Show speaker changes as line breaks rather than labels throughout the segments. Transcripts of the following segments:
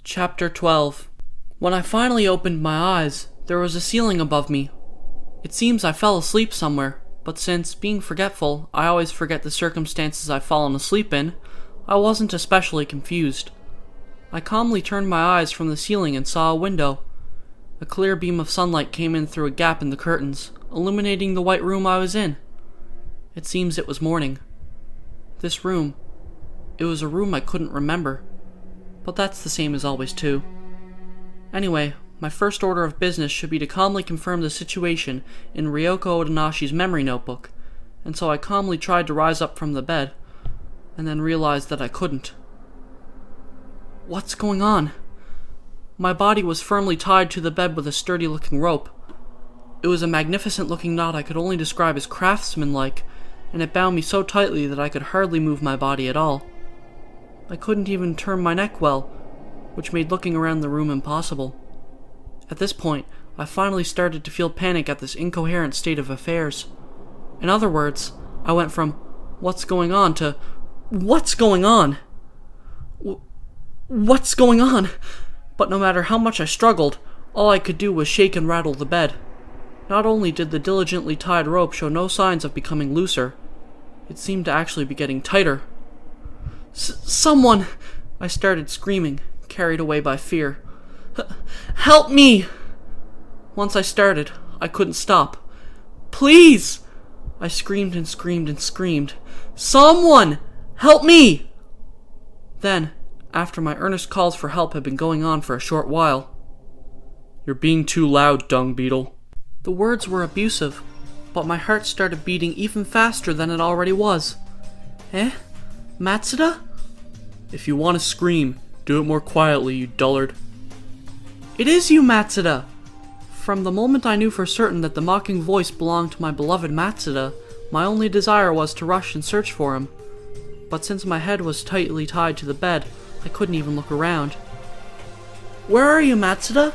Chapter 12. When I finally opened my eyes, there was a ceiling above me. It seems I fell asleep somewhere, but since, being forgetful, I always forget the circumstances I've fallen asleep in, I wasn't especially confused. I calmly turned my eyes from the ceiling and saw a window. A clear beam of sunlight came in through a gap in the curtains, illuminating the white room I was in. It seems it was morning. This room, it was a room I couldn't remember. But that's the same as always too. Anyway, my first order of business should be to calmly confirm the situation in Ryoko Odanashi's memory notebook, and so I calmly tried to rise up from the bed, and then realized that I couldn't. What's going on? My body was firmly tied to the bed with a sturdy-looking rope. It was a magnificent-looking knot I could only describe as craftsman-like, and it bound me so tightly that I could hardly move my body at all. I couldn't even turn my neck well, which made looking around the room impossible. At this point, I finally started to feel panic at this incoherent state of affairs. In other words, I went from, "What's going on?" to, "What's going on? What's going on?" But no matter how much I struggled, all I could do was shake and rattle the bed. Not only did the diligently tied rope show no signs of becoming looser, it seemed to actually be getting tighter. Someone! I started screaming, carried away by fear. Help me! Once I started, I couldn't stop. Please! I screamed and screamed and screamed. Someone! Help me! Then, after my earnest calls for help had been going on for a short while, "You're being too loud, dung beetle." The words were abusive, but my heart started beating even faster than it already was. Eh? Matsuda?
If you want to scream, do it more quietly, you dullard.
It is you, Matsuda! From the moment I knew for certain that the mocking voice belonged to my beloved Matsuda, my only desire was to rush and search for him. But since my head was tightly tied to the bed, I couldn't even look around. "Where are you, Matsuda?"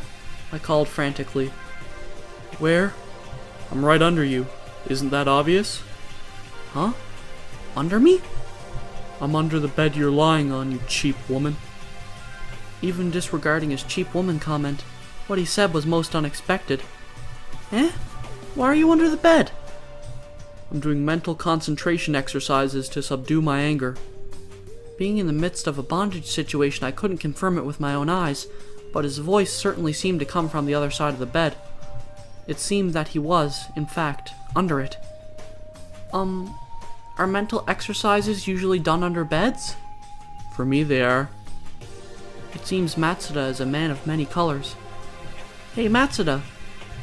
I called frantically.
Where? I'm right under you. Isn't that obvious?
Huh? Under me?
I'm under the bed you're lying on, you cheap woman.
Even disregarding his cheap woman comment, what he said was most unexpected. Eh? Why are you under the bed?
I'm doing mental concentration exercises to subdue my anger.
Being in the midst of a bondage situation, I couldn't confirm it with my own eyes, but his voice certainly seemed to come from the other side of the bed. It seemed that he was, in fact, under it. Are mental exercises usually done under beds?
For me, they are.
It seems Matsuda is a man of many colors. Hey, Matsuda,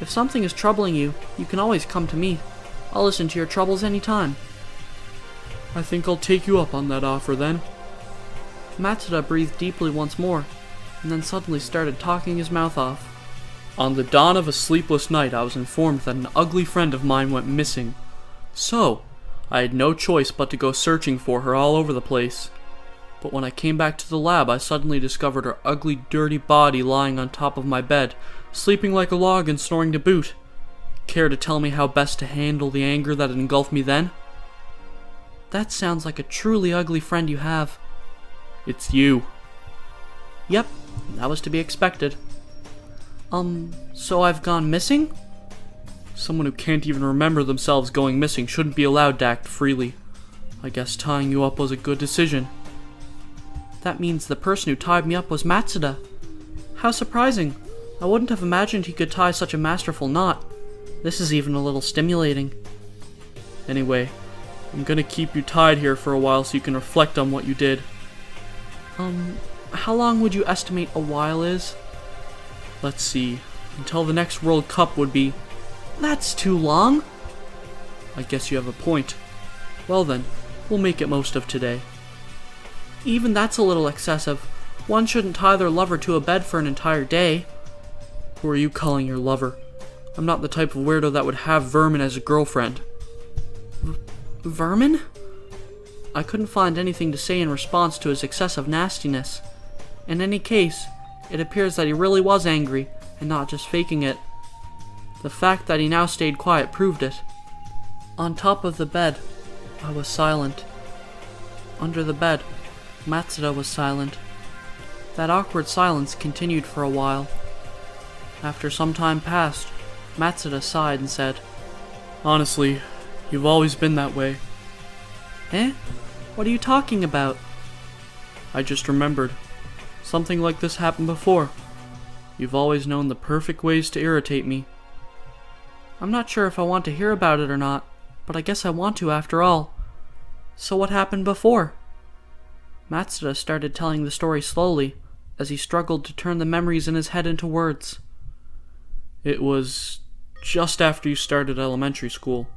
if something is troubling you, you can always come to me. I'll listen to your troubles anytime.
I think I'll take you up on that offer then.
Matsuda breathed deeply once more, and then suddenly started talking his mouth off.
On the dawn of a sleepless night, I was informed that an ugly friend of mine went missing. So, I had no choice but to go searching for her all over the place. But when I came back to the lab, I suddenly discovered her ugly, dirty body lying on top of my bed, sleeping like a log and snoring to boot. Care to tell me how best to handle the anger that engulfed me then?
That sounds like a truly ugly friend you have.
It's you.
Yep, that was to be expected. So I've gone missing?
Someone who can't even remember themselves going missing shouldn't be allowed to act freely. I guess tying you up was a good decision.
That means the person who tied me up was Matsuda. How surprising. I wouldn't have imagined he could tie such a masterful knot. This is even a little stimulating.
Anyway, I'm gonna keep you tied here for a while so you can reflect on what you did.
How long would you estimate a while is?
Let's see. Until the next World Cup would be...
That's too long.
I guess you have a point. Well then, we'll make it most of today.
Even that's a little excessive. One shouldn't tie their lover to a bed for an entire day.
Who are you calling your lover? I'm not the type of weirdo that would have vermin as a girlfriend.
Vermin? I couldn't find anything to say in response to his excessive nastiness. In any case, it appears that he really was angry, and not just faking it. The fact that he now stayed quiet proved it. On top of the bed, I was silent. Under the bed, Matsuda was silent. That awkward silence continued for a while. After some time passed, Matsuda sighed and said,
Honestly, you've always been that way.
"Eh? What are you talking about?"
I just remembered. Something like this happened before. You've always known the perfect ways to irritate me.
I'm not sure if I want to hear about it or not, but I guess I want to after all. So what happened before? Matsuda started telling the story slowly, as he struggled to turn the memories in his head into words.
It was just after you started elementary school.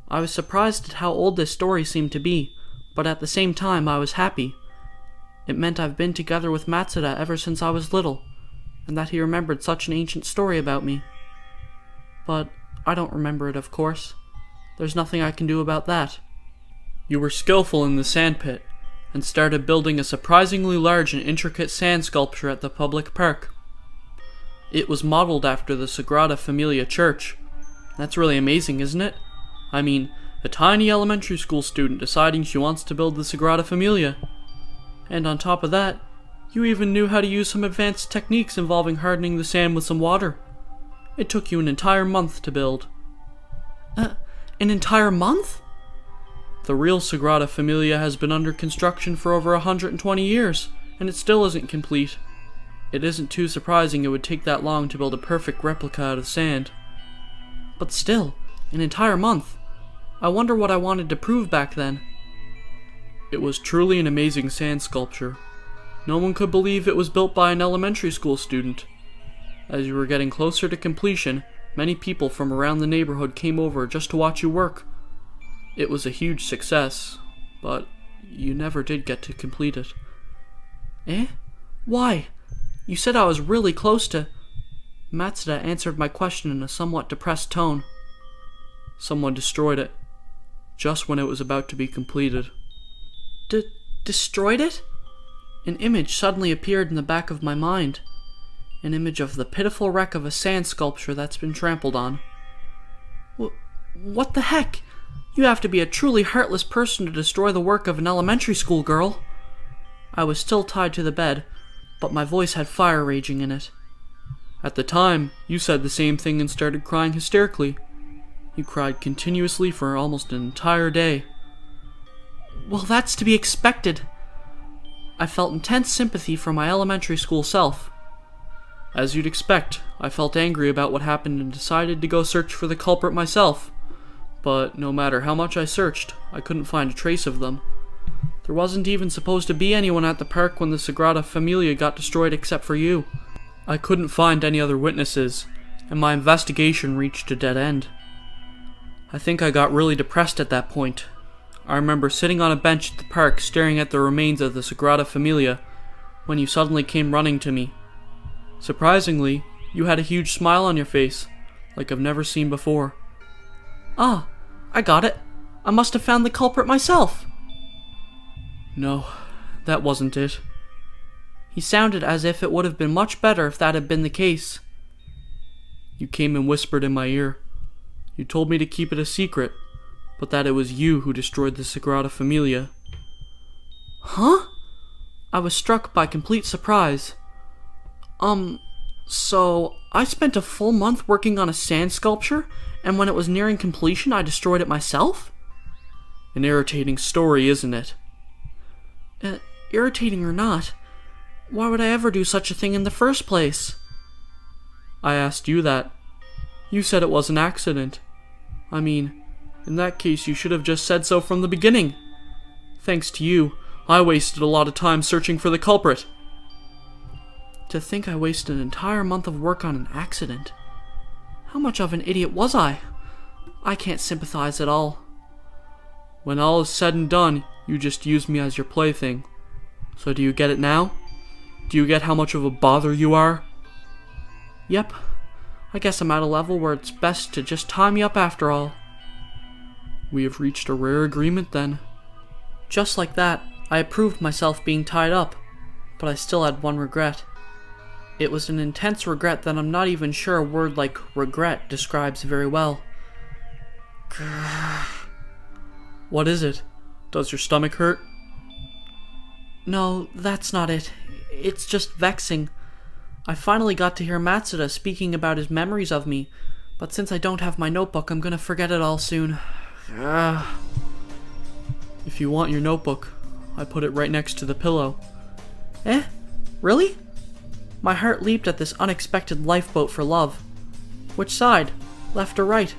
I was surprised at how old this story seemed to be, but at the same time I was happy. It meant I've been together with Matsuda ever since I was little, and that he remembered such an ancient story about me. But I don't remember it, of course. There's nothing I can do about that.
You were skillful in the sandpit, and started building a surprisingly large and intricate sand sculpture at the public park. It was modeled after the Sagrada Familia Church. That's really amazing, isn't it? I mean, a tiny elementary school student deciding she wants to build the Sagrada Familia. And on top of that, you even knew how to use some advanced techniques involving hardening the sand with some water. It took you an entire month to build.
An entire month?
The real Sagrada Familia has been under construction for over 120 years, and it still isn't complete. It isn't too surprising it would take that long to build a perfect replica out of sand.
But still, an entire month. I wonder what I wanted to prove back then.
It was truly an amazing sand sculpture. No one could believe it was built by an elementary school student. As you were getting closer to completion, many people from around the neighborhood came over just to watch you work. It was a huge success, but you never did get to complete it.
Eh? Why? You said I was really close to... Matsuda answered my question in a somewhat depressed tone.
Someone destroyed it, just when it was about to be completed.
Destroyed it? An image suddenly appeared in the back of my mind. An image of the pitiful wreck of a sand sculpture that's been trampled on. What the heck? You have to be a truly heartless person to destroy the work of an elementary school girl. I was still tied to the bed, but my voice had fire raging in it.
At the time, you said the same thing and started crying hysterically. You cried continuously for almost an entire day.
Well, that's to be expected. I felt intense sympathy for my elementary school self.
As you'd expect, I felt angry about what happened and decided to go search for the culprit myself. But no matter how much I searched, I couldn't find a trace of them. There wasn't even supposed to be anyone at the park when the Sagrada Familia got destroyed except for you. I couldn't find any other witnesses, and my investigation reached a dead end. I think I got really depressed at that point. I remember sitting on a bench at the park staring at the remains of the Sagrada Familia when you suddenly came running to me. Surprisingly, you had a huge smile on your face, like I've never seen before.
Ah, I got it. I must have found the culprit myself.
No, that wasn't it.
He sounded as if it would have been much better if that had been the case.
You came and whispered in my ear. You told me to keep it a secret, but that it was you who destroyed the Sagrada Familia.
Huh? I was struck by complete surprise. So I spent a full month working on a sand sculpture, and when it was nearing completion, I destroyed it myself?
An irritating story, isn't it?
Irritating or not, why would I ever do such a thing in the first place?
I asked you that. You said it was an accident. I mean, in that case, you should have just said so from the beginning. Thanks to you, I wasted a lot of time searching for the culprit.
To think I wasted an entire month of work on an accident. How much of an idiot was I? I can't sympathize at all.
When all is said and done, you just used me as your plaything. So do you get it now? Do you get how much of a bother you are?
Yep. I guess I'm at a level where it's best to just tie me up after all.
We have reached a rare agreement then.
Just like that, I approved myself being tied up, but I still had one regret. It was an intense regret that I'm not even sure a word like regret describes very well.
What is it? Does your stomach hurt?
No, that's not it. It's just vexing. I finally got to hear Matsuda speaking about his memories of me, but since I don't have my notebook, I'm gonna forget it all soon.
If you want your notebook, I put it right next to the pillow.
Eh? Really? My heart leaped at this unexpected lifeboat for love. Which side? Left or right?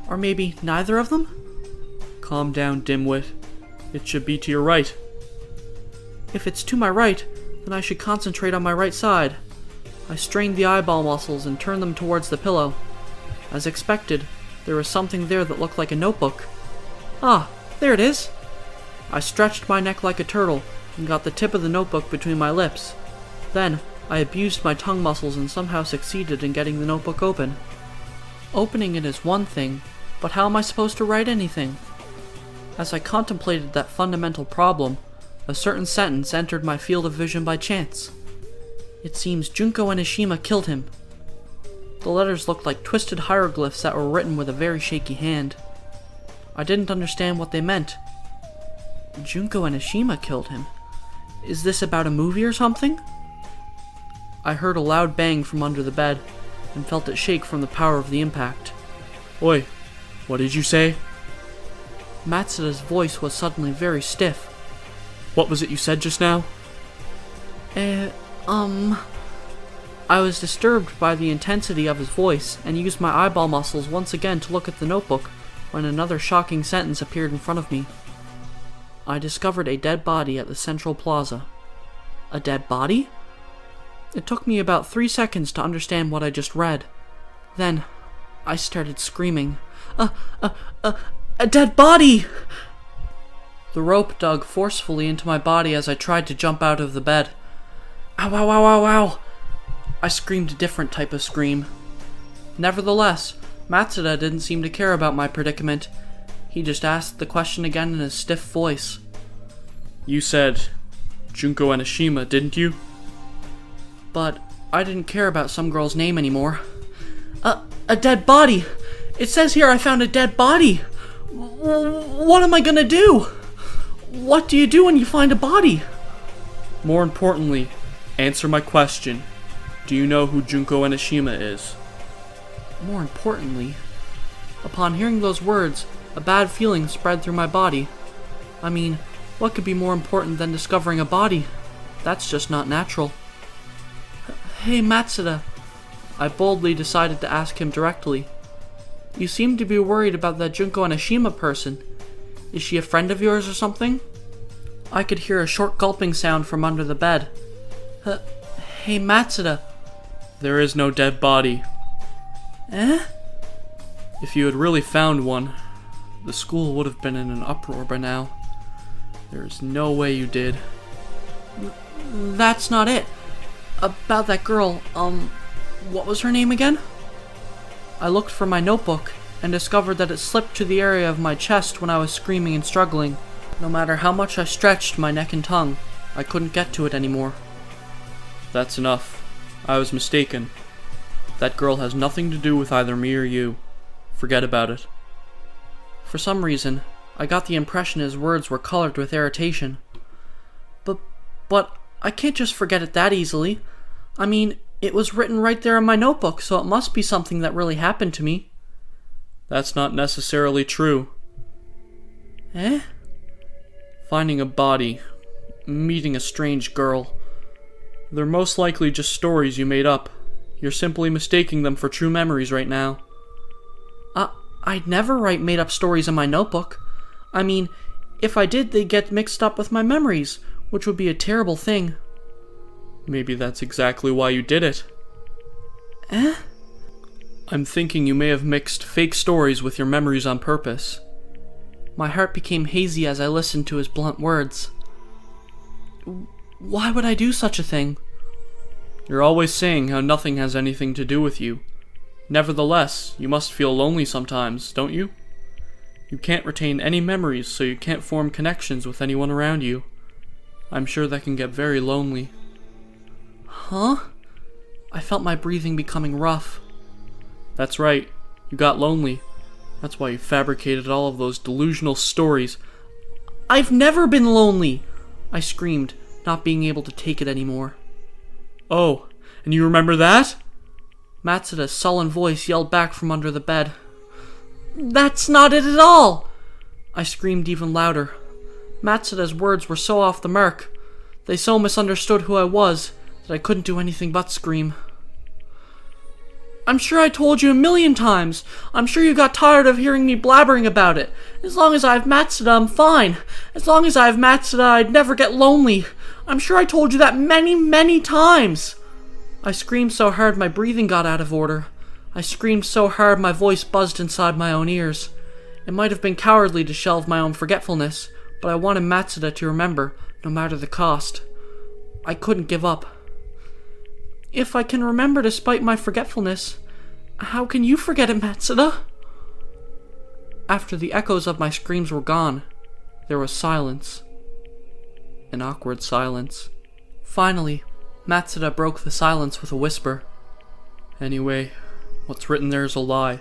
Or maybe neither of them?
Calm down, dimwit. It should be to your right.
If it's to my right, then I should concentrate on my right side. I strained the eyeball muscles and turned them towards the pillow. As expected, there was something there that looked like a notebook. Ah, there it is! I stretched my neck like a turtle and got the tip of the notebook between my lips. Then, I abused my tongue muscles and somehow succeeded in getting the notebook open. Opening it is one thing, but how am I supposed to write anything? As I contemplated that fundamental problem, a certain sentence entered my field of vision by chance. It seems Junko Enoshima killed him. The letters looked like twisted hieroglyphs that were written with a very shaky hand. I didn't understand what they meant. Junko Enoshima killed him? Is this about a movie or something? I heard a loud bang from under the bed, and felt it shake from the power of the impact.
Oi, what did you say?
Matsuda's voice was suddenly very stiff.
What was it you said just now?
I was disturbed by the intensity of his voice, and used my eyeball muscles once again to look at the notebook, when another shocking sentence appeared in front of me. I discovered a dead body at the Central Plaza. A dead body? It took me about 3 seconds to understand what I just read. Then, I started screaming. A dead body! The rope dug forcefully into my body as I tried to jump out of the bed. Ow, ow, ow, ow, ow! I screamed a different type of scream. Nevertheless, Matsuda didn't seem to care about my predicament. He just asked the question again in a stiff voice.
You said Junko Enoshima, didn't you?
But I didn't care about some girl's name anymore. A dead body! It says here I found a dead body! What am I gonna do? What do you do when you find a body?
More importantly, answer my question. Do you know who Junko Enoshima is?
More importantly, upon hearing those words, a bad feeling spread through my body. I mean, what could be more important than discovering a body? That's just not natural. Hey Matsuda, I boldly decided to ask him directly. You seem to be worried about that Junko Enoshima person. Is she a friend of yours or something? I could hear a short gulping sound from under the bed. Hey Matsuda.
There is no dead body.
Eh?
If you had really found one, the school would have been in an uproar by now. There is no way you did.
That's not it. About that girl, what was her name again? I looked for my notebook and discovered that it slipped to the area of my chest when I was screaming and struggling. No matter how much I stretched my neck and tongue, I couldn't get to it anymore.
That's enough. I was mistaken. That girl has nothing to do with either me or you. Forget about it.
For some reason, I got the impression his words were colored with irritation. But I can't just forget it that easily. I mean, it was written right there in my notebook, so it must be something that really happened to me.
That's not necessarily true.
Eh?
Finding a body, meeting a strange girl, they're most likely just stories you made up. You're simply mistaking them for true memories right now.
I'd never write made-up stories in my notebook. I mean, if I did, they'd get mixed up with my memories, which would be a terrible thing.
Maybe that's exactly why you did it.
Eh?
I'm thinking you may have mixed fake stories with your memories on purpose.
My heart became hazy as I listened to his blunt words. Why would I do such a thing?
You're always saying how nothing has anything to do with you. Nevertheless, you must feel lonely sometimes, don't you? You can't retain any memories, so you can't form connections with anyone around you. I'm sure that can get very lonely.
Huh? I felt my breathing becoming rough.
That's right. You got lonely. That's why you fabricated all of those delusional stories.
I've never been lonely! I screamed, not being able to take it anymore.
Oh, and you remember that?
Matsuda's sullen voice yelled back from under the bed. That's not it at all! I screamed even louder. Matsuda's words were so off the mark. They so misunderstood who I was that I couldn't do anything but scream. I'm sure I told you a million times. I'm sure you got tired of hearing me blabbering about it. As long as I have Matsuda, I'm fine. As long as I have Matsuda, I'd never get lonely. I'm sure I told you that many, many times. I screamed so hard my breathing got out of order. I screamed so hard my voice buzzed inside my own ears. It might have been cowardly to shelve my own forgetfulness, but I wanted Matsuda to remember, no matter the cost. I couldn't give up. If I can remember despite my forgetfulness, how can you forget it, Matsuda? After the echoes of my screams were gone, there was silence. An awkward silence. Finally, Matsuda broke the silence with a whisper.
Anyway, what's written there is a lie.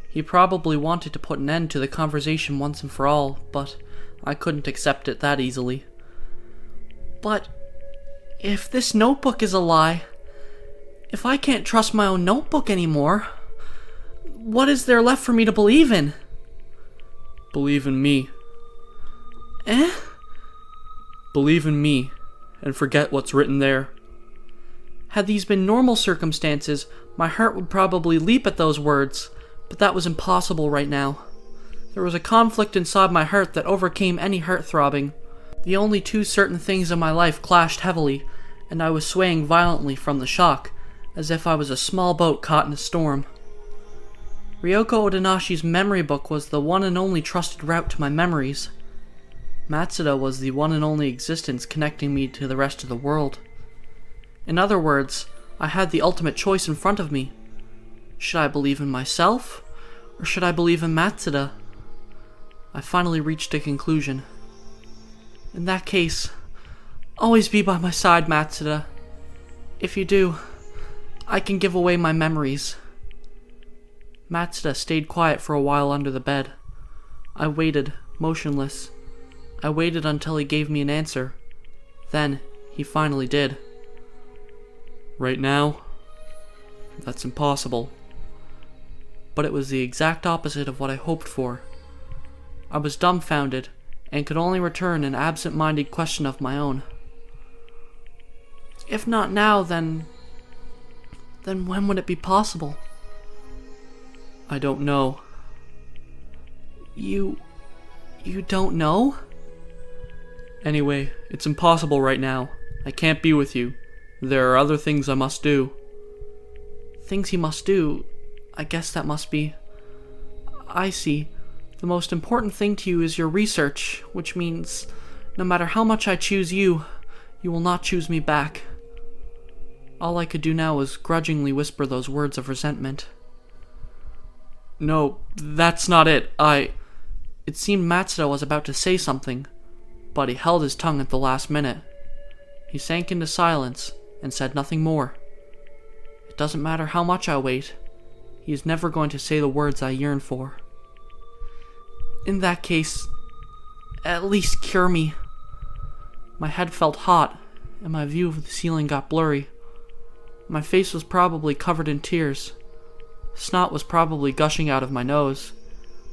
He probably wanted to put an end to the conversation once and for all, but I couldn't accept it that easily. But if this notebook is a lie, if I can't trust my own notebook anymore, what is there left for me to believe in?
Believe in me.
Eh?
Believe in me, and forget what's written there.
Had these been normal circumstances, my heart would probably leap at those words, but that was impossible right now. There was a conflict inside my heart that overcame any heart throbbing. The only two certain things in my life clashed heavily, and I was swaying violently from the shock, as if I was a small boat caught in a storm. Ryoko Odanashi's memory book was the one and only trusted route to my memories. Matsuda was the one and only existence connecting me to the rest of the world. In other words, I had the ultimate choice in front of me. Should I believe in myself, or should I believe in Matsuda? I finally reached a conclusion. In that case, always be by my side, Matsuda. If you do, I can give away my memories. Matsuda stayed quiet for a while under the bed. I waited, motionless. I waited until he gave me an answer. Then, he finally did.
Right now? That's impossible.
But it was the exact opposite of what I hoped for. I was dumbfounded, and could only return an absent-minded question of my own. If not now, then when would it be possible?
I don't know.
You don't know?
Anyway, it's impossible right now. I can't be with you. There are other things I must do.
Things you must do? I guess that must be... I see. The most important thing to you is your research, which means no matter how much I choose you, you will not choose me back. All I could do now was grudgingly whisper those words of resentment.
No, that's not it.
It seemed Matsuda was about to say something, but he held his tongue at the last minute. He sank into silence and said nothing more. It doesn't matter how much I wait. He is never going to say the words I yearn for. In that case, at least cure me. My head felt hot, and my view of the ceiling got blurry. My face was probably covered in tears. Snot was probably gushing out of my nose,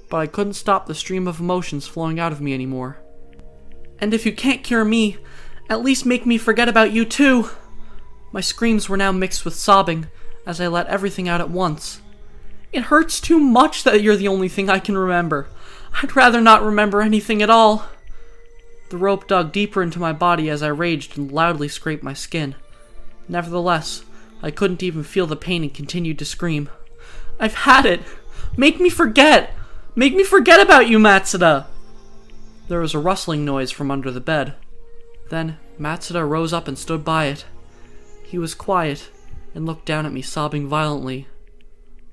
but I couldn't stop the stream of emotions flowing out of me anymore. And if you can't cure me, at least make me forget about you too! My screams were now mixed with sobbing, as I let everything out at once. It hurts too much that you're the only thing I can remember. I'd rather not remember anything at all. The rope dug deeper into my body as I raged and loudly scraped my skin. Nevertheless, I couldn't even feel the pain and continued to scream. I've had it! Make me forget! Make me forget about you, Matsuda! There was a rustling noise from under the bed. Then Matsuda rose up and stood by it. He was quiet and looked down at me, sobbing violently.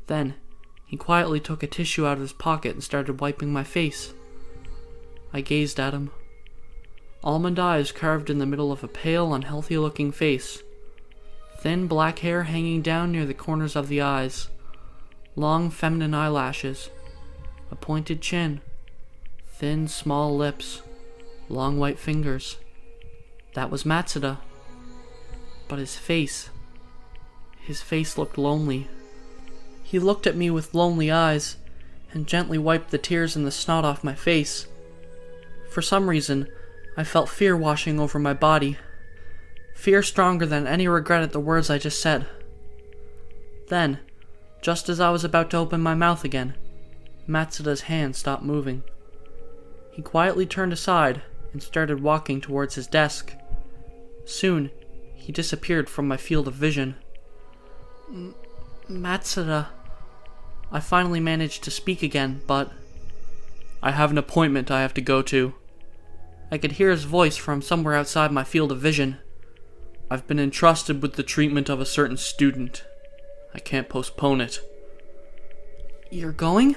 Then he quietly took a tissue out of his pocket and started wiping my face. I gazed at him. Almond eyes carved in the middle of a pale, unhealthy-looking face. Thin black hair hanging down near the corners of the eyes. Long feminine eyelashes. A pointed chin. Thin, small lips. Long white fingers. That was Matsuda. But his face looked lonely. He looked at me with lonely eyes and gently wiped the tears and the snot off my face. For some reason, I felt fear washing over my body. Fear stronger than any regret at the words I just said. Then, just as I was about to open my mouth again, Matsuda's hand stopped moving. He quietly turned aside and started walking towards his desk. Soon, he disappeared from my field of vision. Matsuda. I finally managed to speak again, but
I have an appointment I have to go to.
I could hear his voice from somewhere outside my field of vision.
I've been entrusted with the treatment of a certain student. I can't postpone it.
You're going?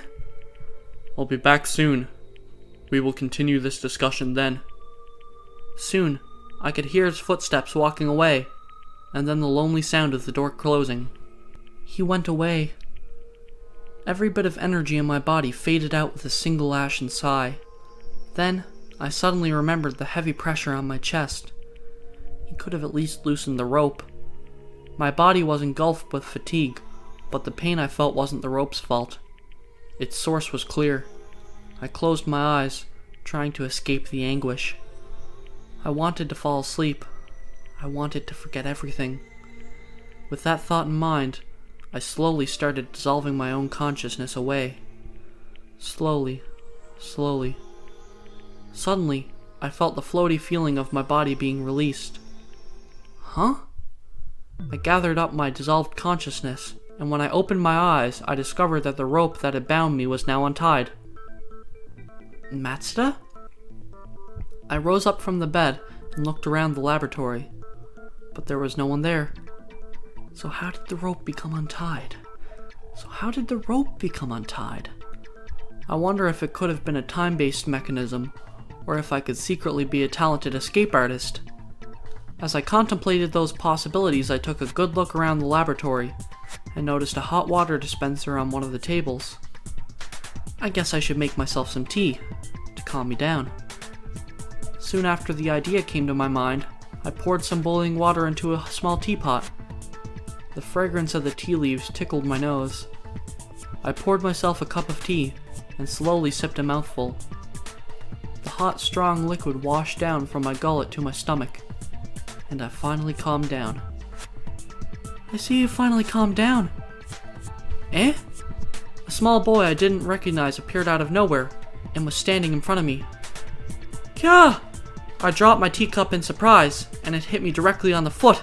I'll be back soon. We will continue this discussion then.
Soon, I could hear his footsteps walking away, and then the lonely sound of the door closing. He went away. Every bit of energy in my body faded out with a single ashen sigh. Then, I suddenly remembered the heavy pressure on my chest. He could have at least loosened the rope. My body was engulfed with fatigue, but the pain I felt wasn't the rope's fault. Its source was clear. I closed my eyes, trying to escape the anguish. I wanted to fall asleep. I wanted to forget everything. With that thought in mind, I slowly started dissolving my own consciousness away. Slowly, slowly. Suddenly, I felt the floaty feeling of my body being released. Huh? I gathered up my dissolved consciousness, and when I opened my eyes, I discovered that the rope that had bound me was now untied. Matsuda? I rose up from the bed and looked around the laboratory, but there was no one there. So how did the rope become untied? I wonder if it could have been a time-based mechanism, or if I could secretly be a talented escape artist. As I contemplated those possibilities, I took a good look around the laboratory and noticed a hot water dispenser on one of the tables. I guess I should make myself some tea to calm me down. Soon after the idea came to my mind, I poured some boiling water into a small teapot. The fragrance of the tea leaves tickled my nose. I poured myself a cup of tea and slowly sipped a mouthful. The hot, strong liquid washed down from my gullet to my stomach, and I finally calmed down. I see you finally calmed down. Eh? A small boy I didn't recognize appeared out of nowhere and was standing in front of me. Kya! I dropped my teacup in surprise, and it hit me directly on the foot.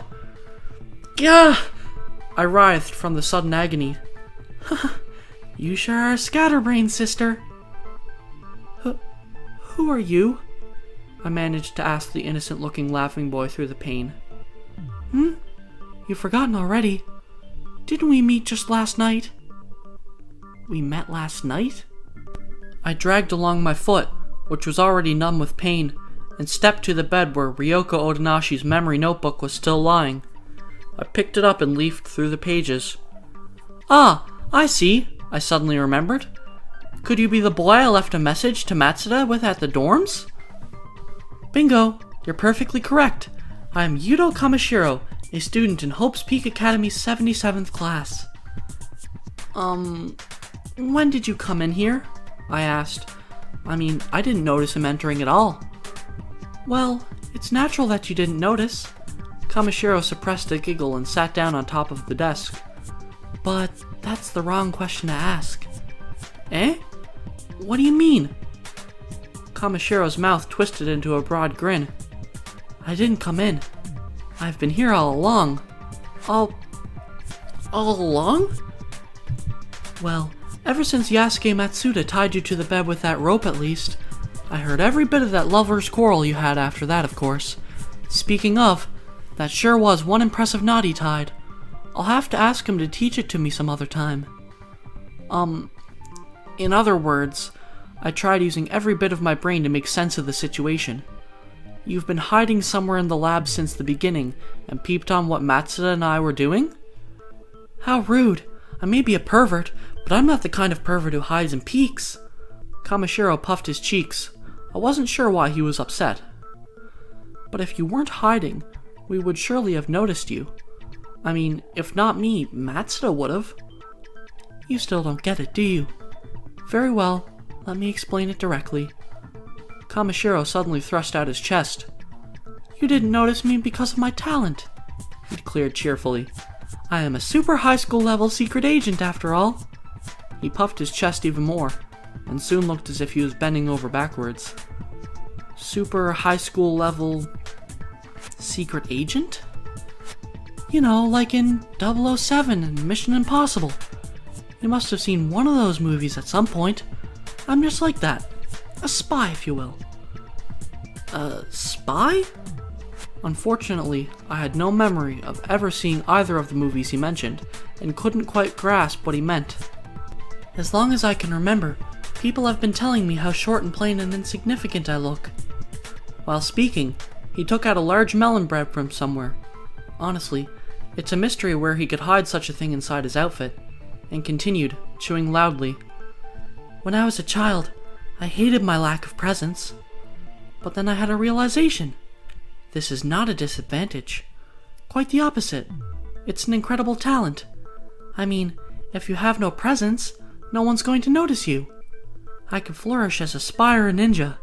Kya! I writhed from the sudden agony. You sure are a scatterbrain, sister. Who are you? I managed to ask the innocent-looking laughing boy through the pain. You've forgotten already. Didn't we meet just last night? We met last night? I dragged along my foot, which was already numb with pain, and stepped to the bed where Ryoko Odanashi's memory notebook was still lying. I picked it up and leafed through the pages. Ah, I see, I suddenly remembered. Could you be the boy I left a message to Matsuda with at the dorms? Bingo, you're perfectly correct. I am Yudo Kamishiro, a student in Hope's Peak Academy's 77th class. When did you come in here? I asked. I didn't notice him entering at all. Well, it's natural that you didn't notice. Kamishiro suppressed a giggle and sat down on top of the desk. But that's the wrong question to ask. Eh? What do you mean? Kamishiro's mouth twisted into a broad grin. I didn't come in. I've been here all along. All along? Well, ever since Yasuke Matsuda tied you to the bed with that rope at least. I heard every bit of that lover's quarrel you had after that, of course. Speaking of, that sure was one impressive knot he tied. I'll have to ask him to teach it to me some other time. In other words, I tried using every bit of my brain to make sense of the situation. You've been hiding somewhere in the lab since the beginning and peeped on what Matsuda and I were doing? How rude. I may be a pervert, but I'm not the kind of pervert who hides and peeks. Kamishiro puffed his cheeks. I wasn't sure why he was upset. But if you weren't hiding, we would surely have noticed you. I mean, if not me, Matsuda would've. You still don't get it, do you? Very well, let me explain it directly. Kamishiro suddenly thrust out his chest. You didn't notice me because of my talent, he declared cheerfully. I am a super high school level secret agent after all. He puffed his chest even more, and soon looked as if he was bending over backwards. Super high school level secret agent? You know, like in 007 and Mission Impossible. You must have seen one of those movies at some point. I'm just like that. A spy, if you will. A spy? Unfortunately, I had no memory of ever seeing either of the movies he mentioned, and couldn't quite grasp what he meant. As long as I can remember, people have been telling me how short and plain and insignificant I look. While speaking, he took out a large melon bread from somewhere. Honestly, it's a mystery where he could hide such a thing inside his outfit, and continued, chewing loudly. When I was a child, I hated my lack of presence. But then I had a realization. This is not a disadvantage. Quite the opposite. It's an incredible talent. I mean, if you have no presence, no one's going to notice you. I could flourish as a spy or a ninja.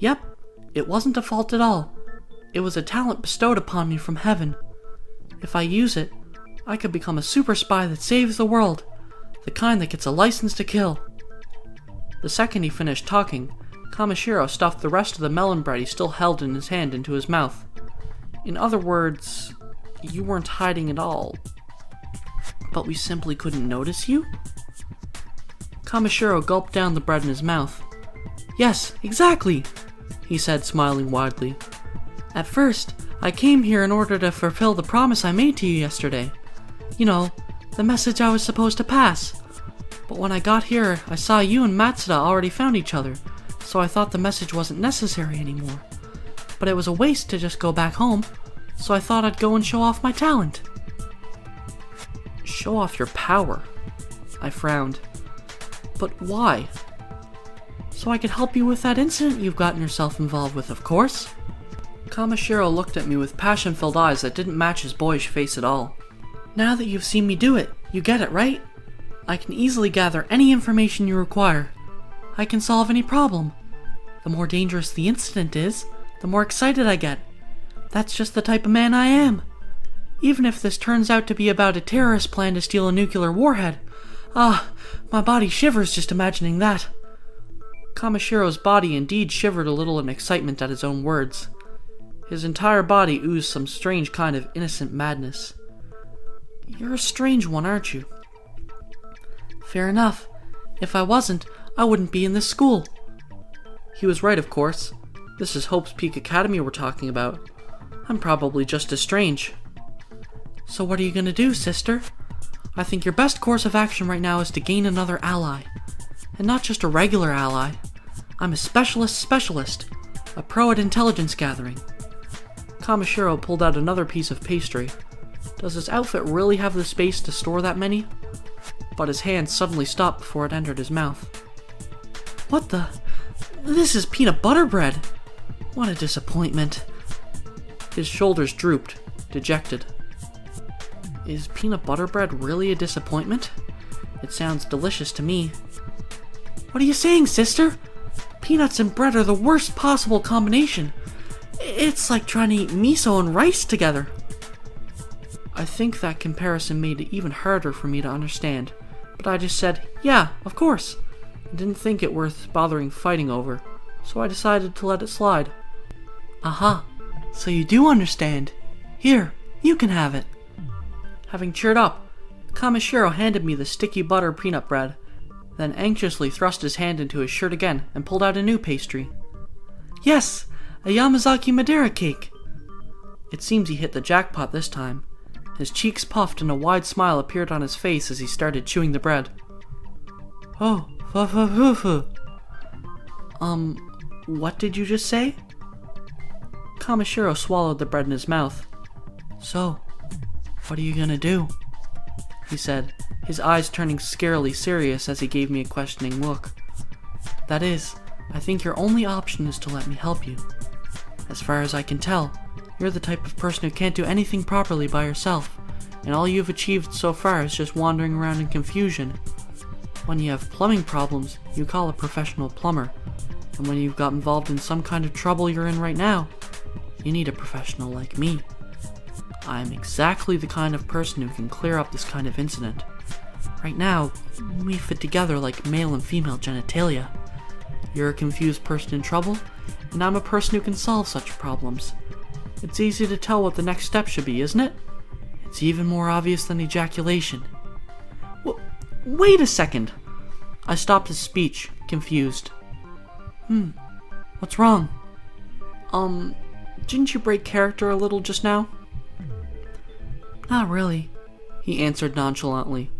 Yep, it wasn't a fault at all. It was a talent bestowed upon me from heaven. If I use it, I could become a super spy that saves the world, the kind that gets a license to kill. The second he finished talking, Kamishiro stuffed the rest of the melon bread he still held in his hand into his mouth. In other words, you weren't hiding at all. But we simply couldn't notice you? Kamishiro gulped down the bread in his mouth. Yes, exactly, he said, smiling widely. At first, I came here in order to fulfill the promise I made to you yesterday. You know, the message I was supposed to pass. But when I got here, I saw you and Matsuda already found each other, so I thought the message wasn't necessary anymore. But it was a waste to just go back home, so I thought I'd go and show off my talent. Show off your power? I frowned. But why? So I could help you with that incident you've gotten yourself involved with, of course. Kamishiro looked at me with passion-filled eyes that didn't match his boyish face at all. Now that you've seen me do it, you get it, right? I can easily gather any information you require. I can solve any problem. The more dangerous the incident is, the more excited I get. That's just the type of man I am. Even if this turns out to be about a terrorist plan to steal a nuclear warhead. My body shivers just imagining that. Kamishiro's body indeed shivered a little in excitement at his own words. His entire body oozed some strange kind of innocent madness. You're a strange one, aren't you? Fair enough. If I wasn't, I wouldn't be in this school. He was right, of course. This is Hope's Peak Academy we're talking about. I'm probably just as strange. So what are you gonna do, sister? I think your best course of action right now is to gain another ally. And not just a regular ally. I'm a specialist, a pro at intelligence gathering. Kamishiro pulled out another piece of pastry. Does his outfit really have the space to store that many? But his hand suddenly stopped before it entered his mouth. What the? This is peanut butter bread! What a disappointment. His shoulders drooped, dejected. Is peanut butter bread really a disappointment? It sounds delicious to me. What are you saying, sister? Peanuts and bread are the worst possible combination. It's like trying to eat miso and rice together. I think that comparison made it even harder for me to understand, but I just said, yeah, of course. I didn't think it worth bothering fighting over, so I decided to let it slide. Aha, so you do understand. Here, you can have it. Having cheered up, Kamishiro handed me the sticky butter peanut bread, then anxiously thrust his hand into his shirt again and pulled out a new pastry. Yes, a Yamazaki Madeira cake. It seems he hit the jackpot this time. His cheeks puffed and a wide smile appeared on his face as he started chewing the bread. Oh, what did you just say? Kamishiro swallowed the bread in his mouth. So, what are you gonna do? He said, his eyes turning scarily serious as he gave me a questioning look. That is, I think your only option is to let me help you. As far as I can tell, You're the type of person who can't do anything properly by yourself, and all you've achieved so far is just wandering around in confusion. When you have plumbing problems, you call a professional plumber, and when you've got involved in some kind of trouble you're in right now, you need a professional like me. I am exactly the kind of person who can clear up this kind of incident. Right now, we fit together like male and female genitalia. You're a confused person in trouble, and I'm a person who can solve such problems. It's easy to tell what the next step should be, isn't it? It's even more obvious than ejaculation. Wait a second! I stopped his speech, confused. What's wrong? Didn't you break character a little just now? Not really, he answered nonchalantly.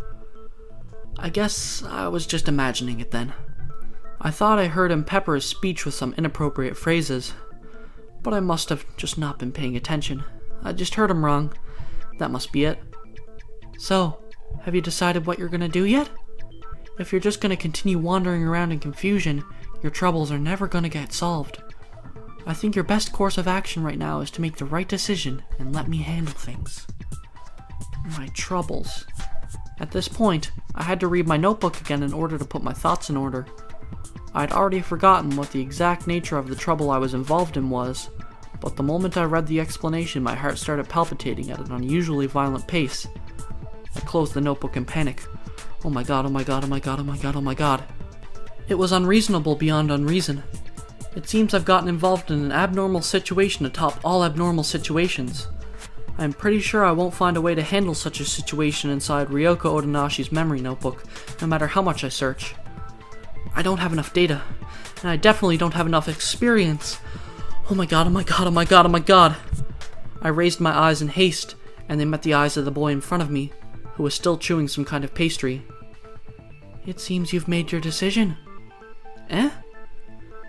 I guess I was just imagining it then. I thought I heard him pepper his speech with some inappropriate phrases, but I must have just not been paying attention. I just heard him wrong. That must be it. So, have you decided what you're gonna do yet? If you're just gonna continue wandering around in confusion, your troubles are never gonna get solved. I think your best course of action right now is to make the right decision and let me handle things. My troubles. At this point, I had to read my notebook again in order to put my thoughts in order. I'd already forgotten what the exact nature of the trouble I was involved in was, but the moment I read the explanation, my heart started palpitating at an unusually violent pace. I closed the notebook in panic. Oh my god, oh my god, oh my god, oh my god, oh my god. It was unreasonable beyond unreason. It seems I've gotten involved in an abnormal situation atop all abnormal situations. I'm pretty sure I won't find a way to handle such a situation inside Ryoko Odanashi's memory notebook, no matter how much I search. I don't have enough data, and I definitely don't have enough experience. Oh my god, oh my god, oh my god, oh my god. I raised my eyes in haste, and they met the eyes of the boy in front of me, who was still chewing some kind of pastry. It seems you've made your decision. Eh?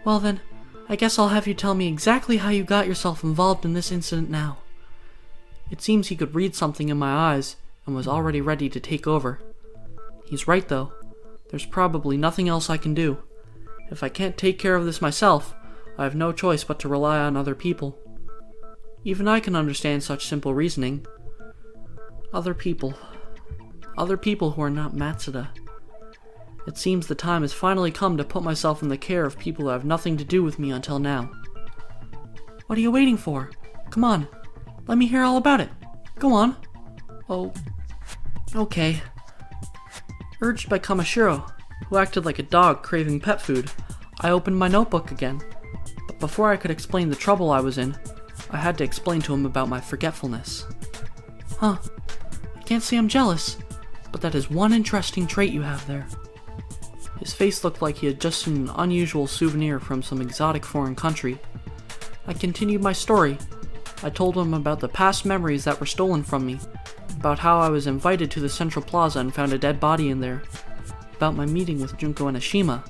Well then, I guess I'll have you tell me exactly how you got yourself involved in this incident now. It seems he could read something in my eyes, and was already ready to take over. He's right though. There's probably nothing else I can do. If I can't take care of this myself, I have no choice but to rely on other people. Even I can understand such simple reasoning. Other people who are not Matsuda. It seems the time has finally come to put myself in the care of people who have nothing to do with me until now. What are you waiting for? Come on, let me hear all about it. Go on. Oh, okay. Urged by Kamashiro, who acted like a dog craving pet food, I opened my notebook again. But before I could explain the trouble I was in, I had to explain to him about my forgetfulness. Huh, I can't say I'm jealous, but that is one interesting trait you have there. His face looked like he had just seen an unusual souvenir from some exotic foreign country. I continued my story. I told him about the past memories that were stolen from me, about how I was invited to the Central Plaza and found a dead body in there, about my meeting with Junko Enoshima.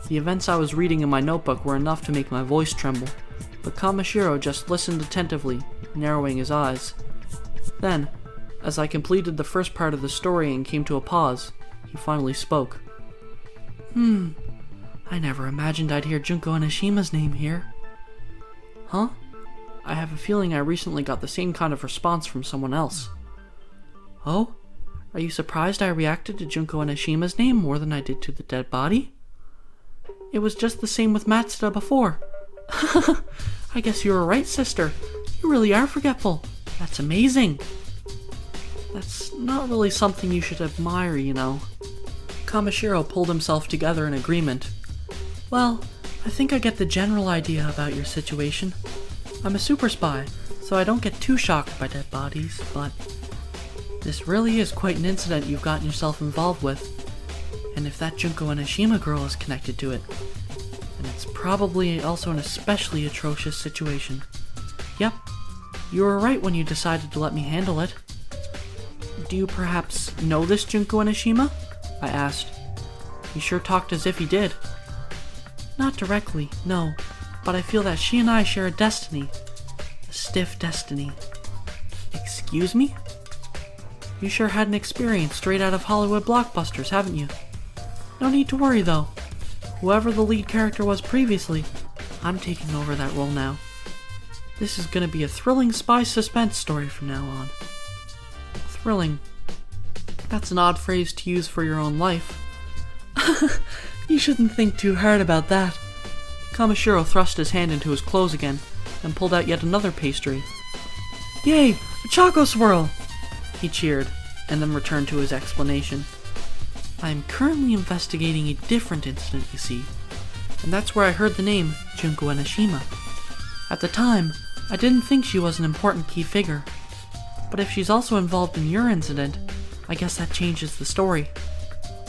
The events I was reading in my notebook were enough to make my voice tremble, but Kamashiro just listened attentively, narrowing his eyes. Then, as I completed the first part of the story and came to a pause, he finally spoke. I never imagined I'd hear Junko Enoshima's name here. Huh? I have a feeling I recently got the same kind of response from someone else. Oh? Are you surprised I reacted to Junko Enoshima's name more than I did to the dead body? It was just the same with Matsuda before. I guess you were right, sister. You really are forgetful. That's amazing. That's not really something you should admire, you know. Kamashiro pulled himself together in agreement. Well, I think I get the general idea about your situation. I'm a super spy, so I don't get too shocked by dead bodies, but this really is quite an incident you've gotten yourself involved with. And if that Junko Enoshima girl is connected to it, then it's probably also an especially atrocious situation. Yep, you were right when you decided to let me handle it. Do you perhaps know this Junko Enoshima? I asked. He sure talked as if he did. Not directly, no, but I feel that she and I share a destiny. A stiff destiny. Excuse me? You sure had an experience straight out of Hollywood blockbusters, haven't you? No need to worry though. Whoever the lead character was previously, I'm taking over that role now. This is gonna be a thrilling spy suspense story from now on. Thrilling. That's an odd phrase to use for your own life. You shouldn't think too hard about that. Kamishiro thrust his hand into his clothes again and pulled out yet another pastry. Yay! A Choco Swirl! He cheered, and then returned to his explanation. I am currently investigating a different incident, you see, and that's where I heard the name Junko Enoshima. At the time, I didn't think she was an important key figure, but if she's also involved in your incident, I guess that changes the story.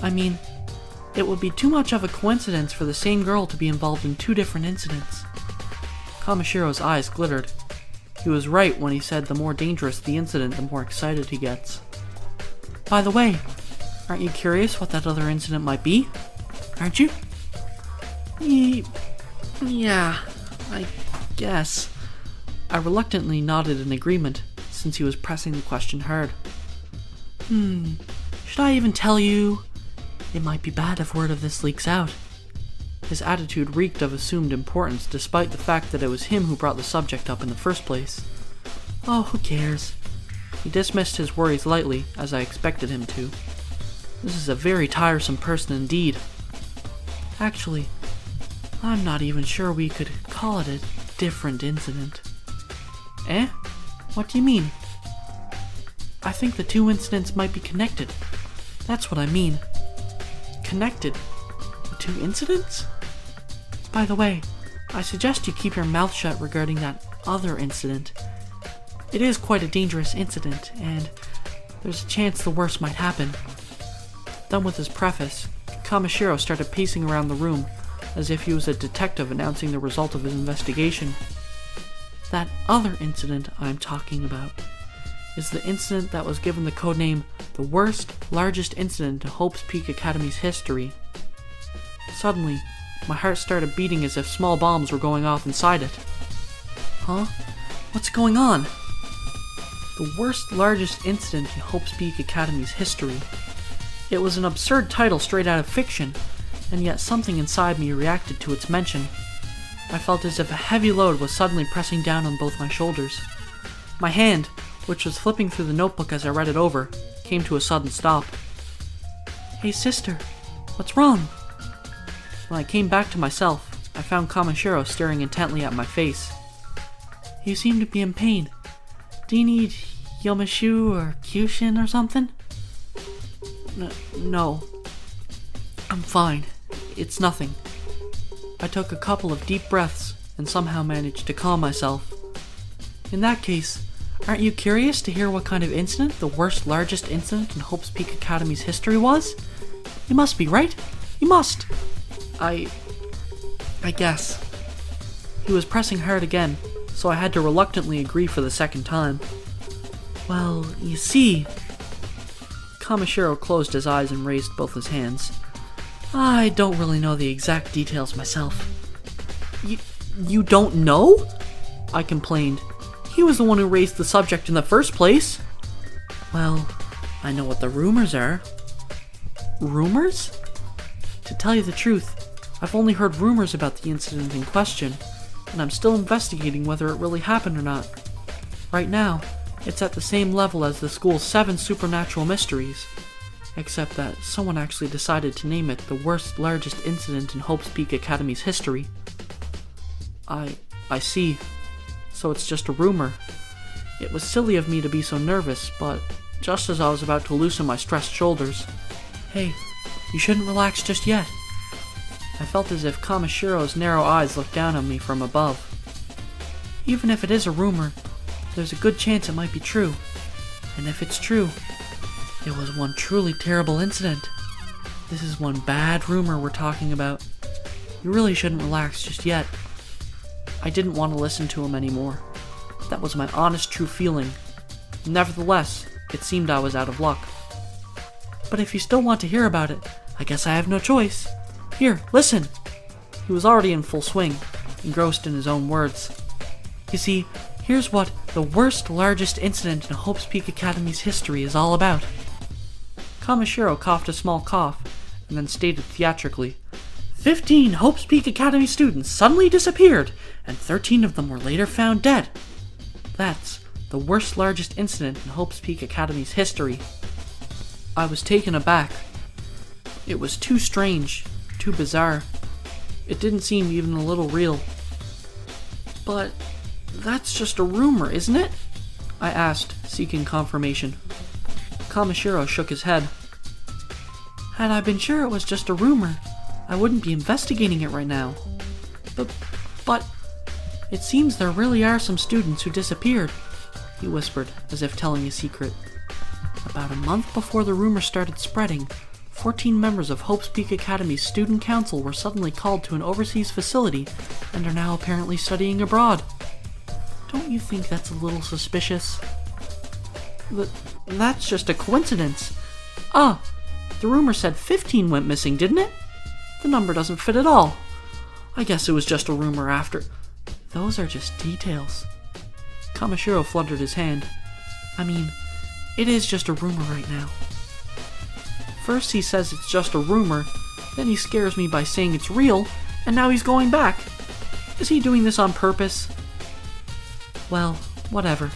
I mean, it would be too much of a coincidence for the same girl to be involved in two different incidents. Kamashiro's eyes glittered. He was right when he said the more dangerous the incident, the more excited he gets. By the way, aren't you curious what that other incident might be? Aren't you? Yeah, I guess. I reluctantly nodded in agreement, since he was pressing the question hard. Should I even tell you? It might be bad if word of this leaks out. His attitude reeked of assumed importance, despite the fact that it was him who brought the subject up in the first place. Oh, who cares? He dismissed his worries lightly, as I expected him to. This is a very tiresome person indeed. Actually, I'm not even sure we could call it a different incident. Eh? What do you mean? I think the two incidents might be connected. That's what I mean. Connected? The two incidents? By the way, I suggest you keep your mouth shut regarding that other incident. It is quite a dangerous incident, and there's a chance the worst might happen. Done with his preface, Kamishiro started pacing around the room, as if he was a detective announcing the result of his investigation. That other incident I'm talking about is the incident that was given the codename the worst, largest incident in Hope's Peak Academy's history. Suddenly, my heart started beating as if small bombs were going off inside it. Huh? What's going on? The worst, largest incident in Hope's Peak Academy's history. It was an absurd title straight out of fiction, and yet something inside me reacted to its mention. I felt as if a heavy load was suddenly pressing down on both my shoulders. My hand, which was flipping through the notebook as I read it over, came to a sudden stop. Hey sister, what's wrong? When I came back to myself, I found Kamishiro staring intently at my face. You seem to be in pain. Do you need Yomashu or Kyushin or something? No. I'm fine. It's nothing. I took a couple of deep breaths and somehow managed to calm myself. In that case, aren't you curious to hear what kind of incident the worst, largest incident in Hope's Peak Academy's history was? You must be, right? You must! I guess. He was pressing hard again, so I had to reluctantly agree for the second time. Well, you see... Kamishiro closed his eyes and raised both his hands. I don't really know the exact details myself. You don't know? I complained. He was the one who raised the subject in the first place. Well, I know what the rumors are. Rumors? To tell you the truth, I've only heard rumors about the incident in question, and I'm still investigating whether it really happened or not. Right now, it's at the same level as the school's 7 supernatural mysteries, except that someone actually decided to name it the worst, largest incident in Hope's Peak Academy's history. I see. So it's just a rumor. It was silly of me to be so nervous, but just as I was about to loosen my stressed shoulders, hey, you shouldn't relax just yet. I felt as if Kamashiro's narrow eyes looked down on me from above. Even if it is a rumor, there's a good chance it might be true. And if it's true, it was one truly terrible incident. This is one bad rumor we're talking about. You really shouldn't relax just yet. I didn't want to listen to him anymore. That was my honest, true feeling. Nevertheless, it seemed I was out of luck. But if you still want to hear about it, I guess I have no choice. Here, listen! He was already in full swing, engrossed in his own words. You see, here's what the worst, largest incident in Hope's Peak Academy's history is all about. Kamishiro coughed a small cough, and then stated theatrically, 15 Hope's Peak Academy students suddenly disappeared, and 13 of them were later found dead. That's the worst, largest incident in Hope's Peak Academy's history. I was taken aback. It was too strange, too bizarre. It didn't seem even a little real. But that's just a rumor, isn't it? I asked, seeking confirmation. Kamishiro shook his head. Had I been sure it was just a rumor, I wouldn't be investigating it right now. But it seems there really are some students who disappeared, he whispered, as if telling a secret. About a month before the rumor started spreading, 14 members of Hope's Peak Academy's student council were suddenly called to an overseas facility and are now apparently studying abroad. Don't you think that's a little suspicious? That's just a coincidence. The rumor said 15 went missing, didn't it? The number doesn't fit at all. I guess it was just a rumor after. Those are just details. Kamishiro fluttered his hand. I mean, it is just a rumor right now. First he says it's just a rumor, then he scares me by saying it's real, and now he's going back. Is he doing this on purpose? Well, whatever.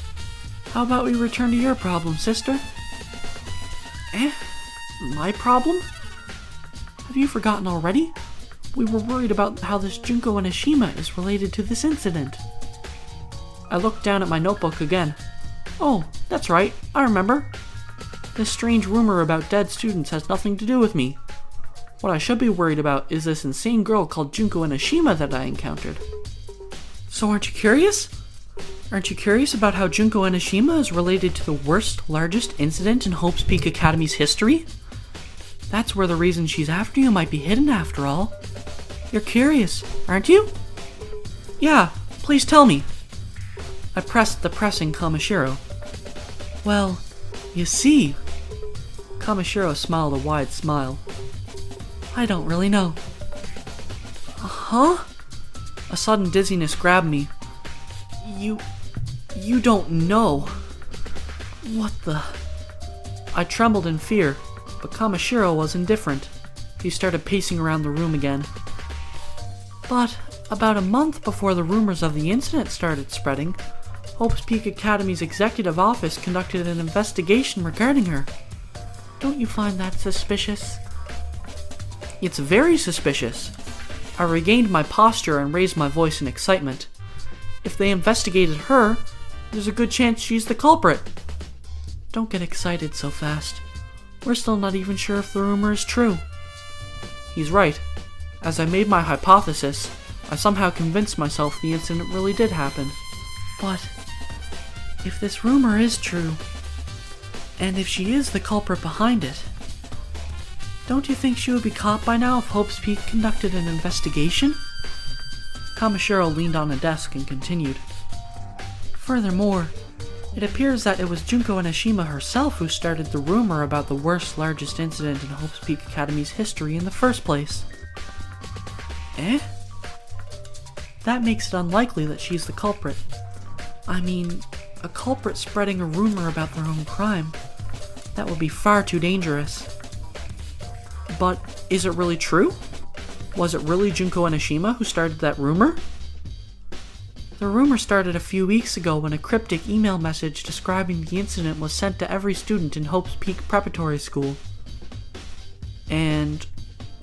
How about we return to your problem, sister? My problem? Have you forgotten already? We were worried about how this Junko Enoshima is related to this incident. I looked down at my notebook again. Oh, that's right, I remember. This strange rumor about dead students has nothing to do with me. What I should be worried about is this insane girl called Junko Enoshima that I encountered. So aren't you curious? Aren't you curious about how Junko Enoshima is related to the worst, largest incident in Hope's Peak Academy's history? That's where the reason she's after you might be hidden after all. You're curious, aren't you? Yeah, please tell me. I pressed the pressing Kamishiro. Well, you see... Kamishiro smiled a wide smile. I don't really know. Huh? A sudden dizziness grabbed me. You don't know. What the... I trembled in fear, but Kamishiro was indifferent. He started pacing around the room again. But about a month before the rumors of the incident started spreading, Hope's Peak Academy's executive office conducted an investigation regarding her. Don't you find that suspicious? It's very suspicious. I regained my posture and raised my voice in excitement. If they investigated her, there's a good chance she's the culprit. Don't get excited so fast. We're still not even sure if the rumor is true. He's right. As I made my hypothesis, I somehow convinced myself the incident really did happen. But if this rumor is true, and if she is the culprit behind it, don't you think she would be caught by now if Hope's Peak conducted an investigation? Kamishiro leaned on a desk and continued. Furthermore, it appears that it was Junko Enoshima herself who started the rumor about the worst, largest incident in Hope's Peak Academy's history in the first place. That makes it unlikely that she's the culprit. I mean, a culprit spreading a rumor about their own crime. That would be far too dangerous. But is it really true? Was it really Junko Enoshima who started that rumor? The rumor started a few weeks ago when a cryptic email message describing the incident was sent to every student in Hope's Peak Preparatory School. And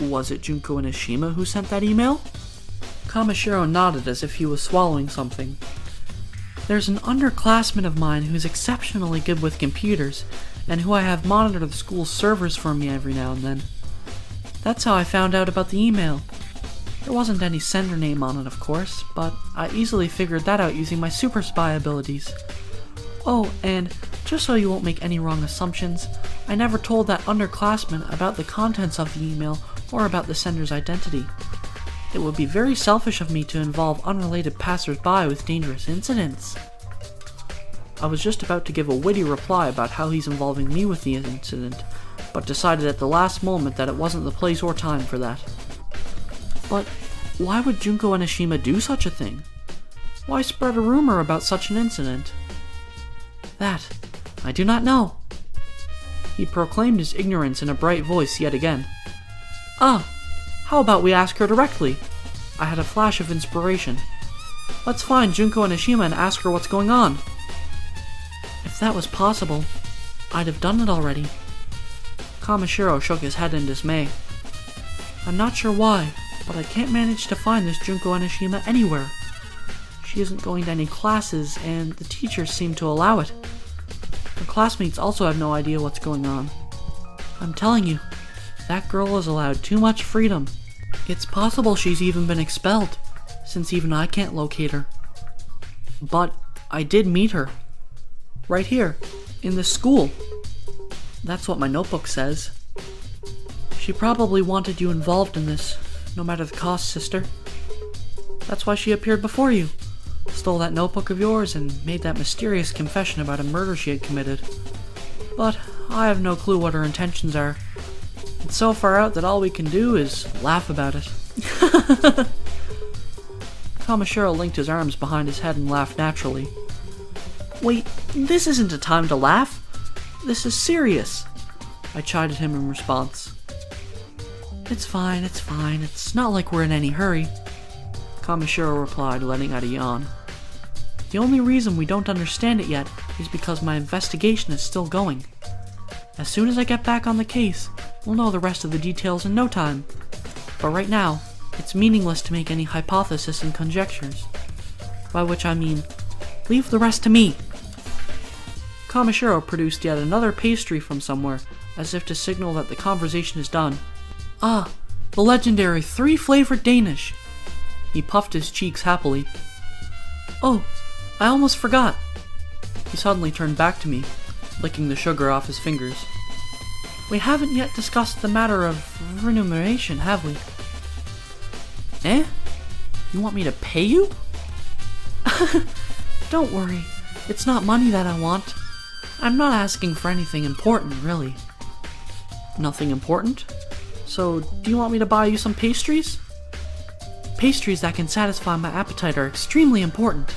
was it Junko Enoshima who sent that email? Kamishiro nodded as if he was swallowing something. There's an underclassman of mine who's exceptionally good with computers, and who I have monitor the school's servers for me every now and then. That's how I found out about the email. There wasn't any sender name on it, of course, but I easily figured that out using my super spy abilities. Oh, and just so you won't make any wrong assumptions, I never told that underclassman about the contents of the email or about the sender's identity. It would be very selfish of me to involve unrelated passers-by with dangerous incidents. I was just about to give a witty reply about how he's involving me with the incident, but decided at the last moment that it wasn't the place or time for that. But why would Junko Enoshima do such a thing? Why spread a rumor about such an incident? That I do not know. He proclaimed his ignorance in a bright voice yet again. How How about we ask her directly? I had a flash of inspiration. Let's find Junko Onishima and ask her what's going on. If that was possible, I'd have done it already. Kamishiro shook his head in dismay. I'm not sure why, but I can't manage to find this Junko Onishima anywhere. She isn't going to any classes, and the teachers seem to allow it. Her classmates also have no idea what's going on. I'm telling you, that girl is allowed too much freedom. It's possible she's even been expelled, since even I can't locate her. But I did meet her. Right here, in this school. That's what my notebook says. She probably wanted you involved in this, no matter the cost, sister. That's why she appeared before you, stole that notebook of yours, and made that mysterious confession about a murder she had committed. But I have no clue what her intentions are. It's so far out that all we can do is laugh about it. Kamishiro linked his arms behind his head and laughed naturally. Wait, this isn't a time to laugh. This is serious. I chided him in response. It's fine. It's not like we're in any hurry. Kamishiro replied, letting out a yawn. The only reason we don't understand it yet is because my investigation is still going. As soon as I get back on the case, we'll know the rest of the details in no time. But right now, it's meaningless to make any hypothesis and conjectures. By which I mean, leave the rest to me. Kamishiro produced yet another pastry from somewhere, as if to signal that the conversation is done. Ah, the legendary 3-flavored Danish. He puffed his cheeks happily. Oh, I almost forgot. He suddenly turned back to me, licking the sugar off his fingers. We haven't yet discussed the matter of remuneration, have we? Eh? You want me to pay you? Don't worry, it's not money that I want. I'm not asking for anything important, really. Nothing important? So, do you want me to buy you some pastries? Pastries that can satisfy my appetite are extremely important.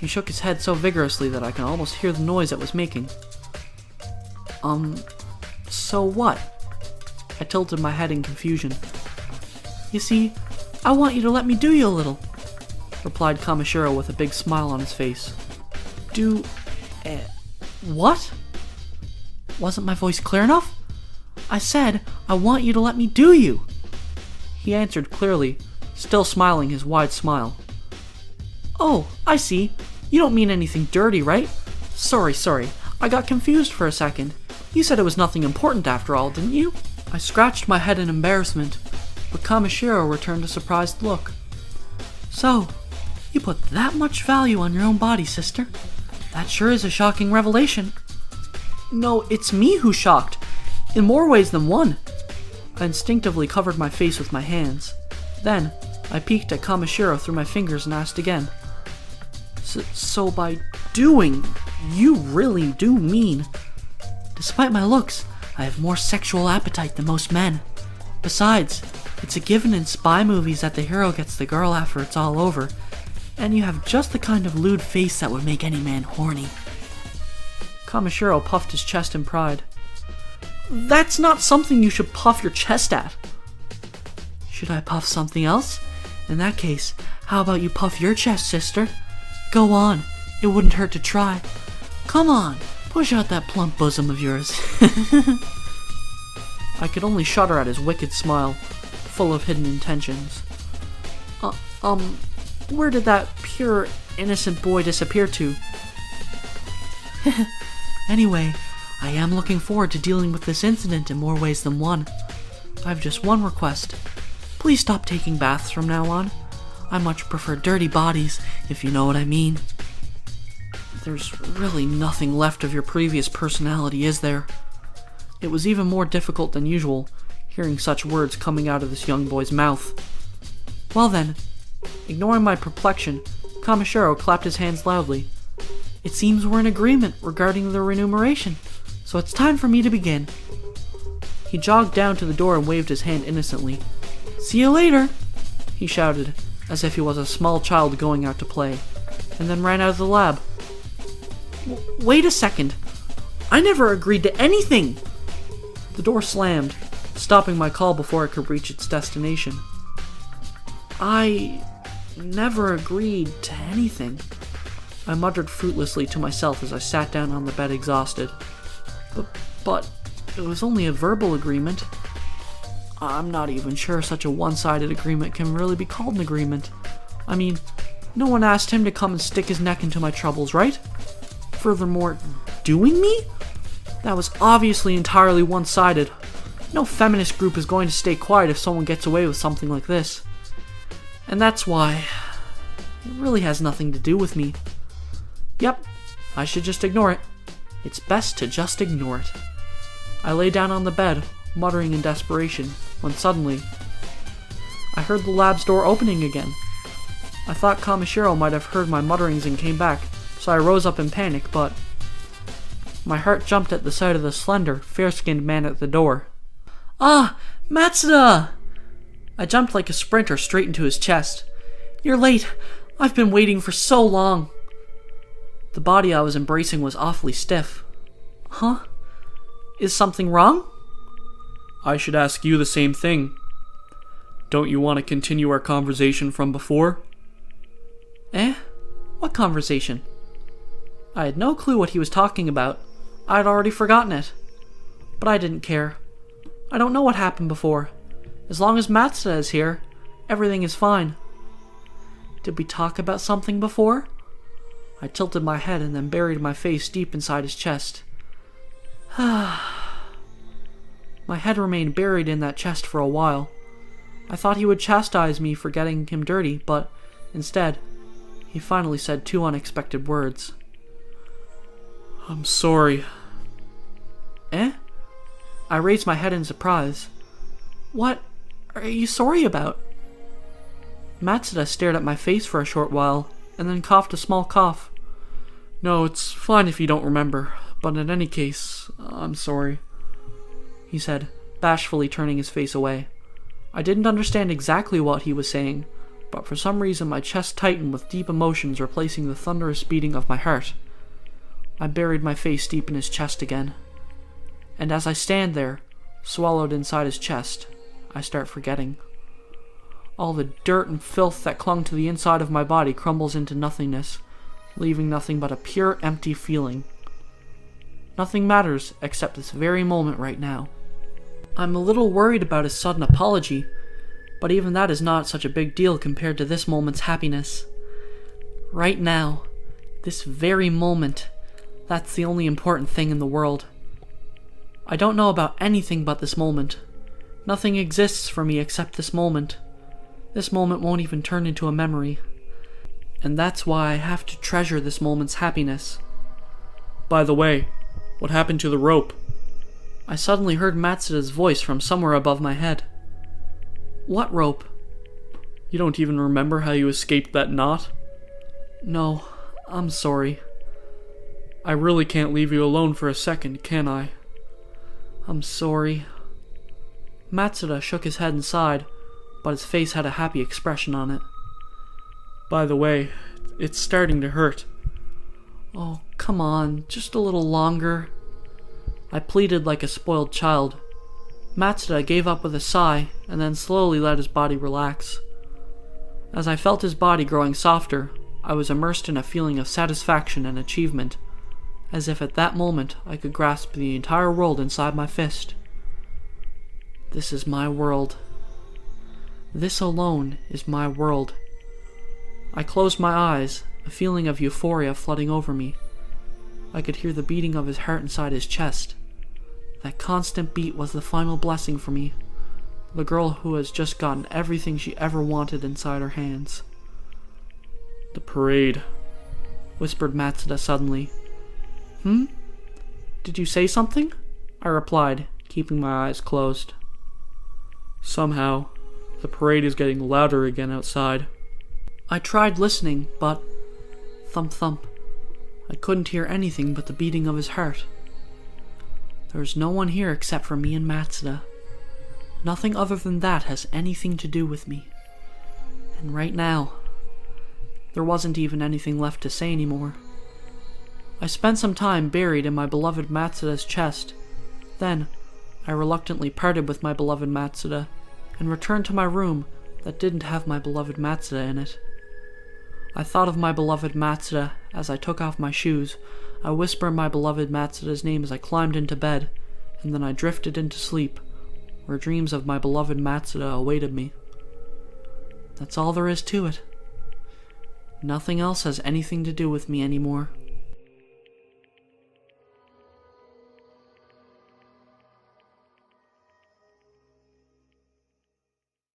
He shook his head so vigorously that I could almost hear the noise it was making. So what? I tilted my head in confusion. You see, I want you to let me do you a little, replied Kamishiro with a big smile on his face. What? Wasn't my voice clear enough? I said, I want you to let me do you. He answered clearly, still smiling his wide smile. Oh, I see. You don't mean anything dirty, right? Sorry. I got confused for a second. You said it was nothing important after all, didn't you? I scratched my head in embarrassment, but Kamishiro returned a surprised look. So, you put that much value on your own body, sister? That sure is a shocking revelation. No, it's me who's shocked, in more ways than one. I instinctively covered my face with my hands. Then, I peeked at Kamishiro through my fingers and asked again. So by doing, you really do mean... Despite my looks, I have more sexual appetite than most men. Besides, it's a given in spy movies that the hero gets the girl after it's all over, and you have just the kind of lewd face that would make any man horny. Kamishiro puffed his chest in pride. That's not something you should puff your chest at. Should I puff something else? In that case, how about you puff your chest, sister? Go on, it wouldn't hurt to try. Come on, push out that plump bosom of yours. I could only shudder at his wicked smile, full of hidden intentions. Where did that pure, innocent boy disappear to? Anyway, I am looking forward to dealing with this incident in more ways than one. I've just one request. Please stop taking baths from now on. I much prefer dirty bodies, if you know what I mean. There's really nothing left of your previous personality, is there? It was even more difficult than usual, hearing such words coming out of this young boy's mouth. Well then, ignoring my perplexion, Kamishiro clapped his hands loudly. It seems we're in agreement regarding the remuneration, so it's time for me to begin. He jogged down to the door and waved his hand innocently. See you later, he shouted, as if he was a small child going out to play, and then ran out of the lab. Wait a second. I never agreed to anything. The door slammed, stopping my call before it could reach its destination. I never agreed to anything, I muttered fruitlessly to myself as I sat down on the bed exhausted. But it was only a verbal agreement. I'm not even sure such a one-sided agreement can really be called an agreement. I mean, no one asked him to come and stick his neck into my troubles, right? Furthermore, doing me? That was obviously entirely one-sided. No feminist group is going to stay quiet if someone gets away with something like this. And that's why it really has nothing to do with me. Yep, I should just ignore it. It's best to just ignore it. I lay down on the bed, muttering in desperation, when suddenly I heard the lab's door opening again. I thought Kamishiro might have heard my mutterings and came back, so I rose up in panic, but my heart jumped at the sight of the slender, fair-skinned man at the door. Ah, Matsuda! I jumped like a sprinter straight into his chest. You're late. I've been waiting for so long. The body I was embracing was awfully stiff. Huh? Is something wrong?
I should ask you the same thing. Don't you want to continue our conversation from before?
Eh? What conversation? I had no clue what he was talking about. I'd already forgotten it. But I didn't care. I don't know what happened before. As long as Matsuda is here, everything is fine. Did we talk about something before? I tilted my head and then buried my face deep inside his chest. My head remained buried in that chest for a while. I thought he would chastise me for getting him dirty, but instead, he finally said two unexpected words.
I'm sorry.
Eh? I raised my head in surprise. What are you sorry about? Matsuda stared at my face for a short while, and then coughed a small cough.
No, it's fine if you don't remember, but in any case, I'm sorry,
he said, bashfully turning his face away. I didn't understand exactly what he was saying, but for some reason my chest tightened with deep emotions replacing the thunderous beating of my heart. I buried my face deep in his chest again. And as I stand there, swallowed inside his chest, I start forgetting. All the dirt and filth that clung to the inside of my body crumbles into nothingness, leaving nothing but a pure, empty feeling. Nothing matters except this very moment right now. I'm a little worried about his sudden apology, but even that is not such a big deal compared to this moment's happiness. Right now, this very moment, that's the only important thing in the world. I don't know about anything but this moment. Nothing exists for me except this moment. This moment won't even turn into a memory. And that's why I have to treasure this moment's happiness.
By the way, what happened to the rope?
I suddenly heard Matsuda's voice from somewhere above my head. What rope?
You don't even remember how you escaped that knot?
No, I'm sorry.
I really can't leave you alone for a second, can I?
I'm sorry. Matsuda shook his head and sighed, but his face had a happy expression on it.
By the way, it's starting to hurt.
Oh, come on, just a little longer. I pleaded like a spoiled child. Matsuda gave up with a sigh and then slowly let his body relax. As I felt his body growing softer, I was immersed in a feeling of satisfaction and achievement, as if at that moment I could grasp the entire world inside my fist. This is my world. This alone is my world. I closed my eyes, a feeling of euphoria flooding over me. I could hear the beating of his heart inside his chest. That constant beat was the final blessing for me, the girl who has just gotten everything she ever wanted inside her hands.
The parade,
whispered Matsuda suddenly. Did you say something? I replied, keeping my eyes closed.
Somehow, the parade is getting louder again outside.
I tried listening, but thump thump. I couldn't hear anything but the beating of his heart. There's no one here except for me and Matsuda. Nothing other than that has anything to do with me. And right now, there wasn't even anything left to say anymore. I spent some time buried in my beloved Matsuda's chest. Then, I reluctantly parted with my beloved Matsuda and returned to my room that didn't have my beloved Matsuda in it. I thought of my beloved Matsuda as I took off my shoes. I whispered my beloved Matsuda's name as I climbed into bed, and then I drifted into sleep, where dreams of my beloved Matsuda awaited me. That's all there is to it. Nothing else has anything to do with me anymore.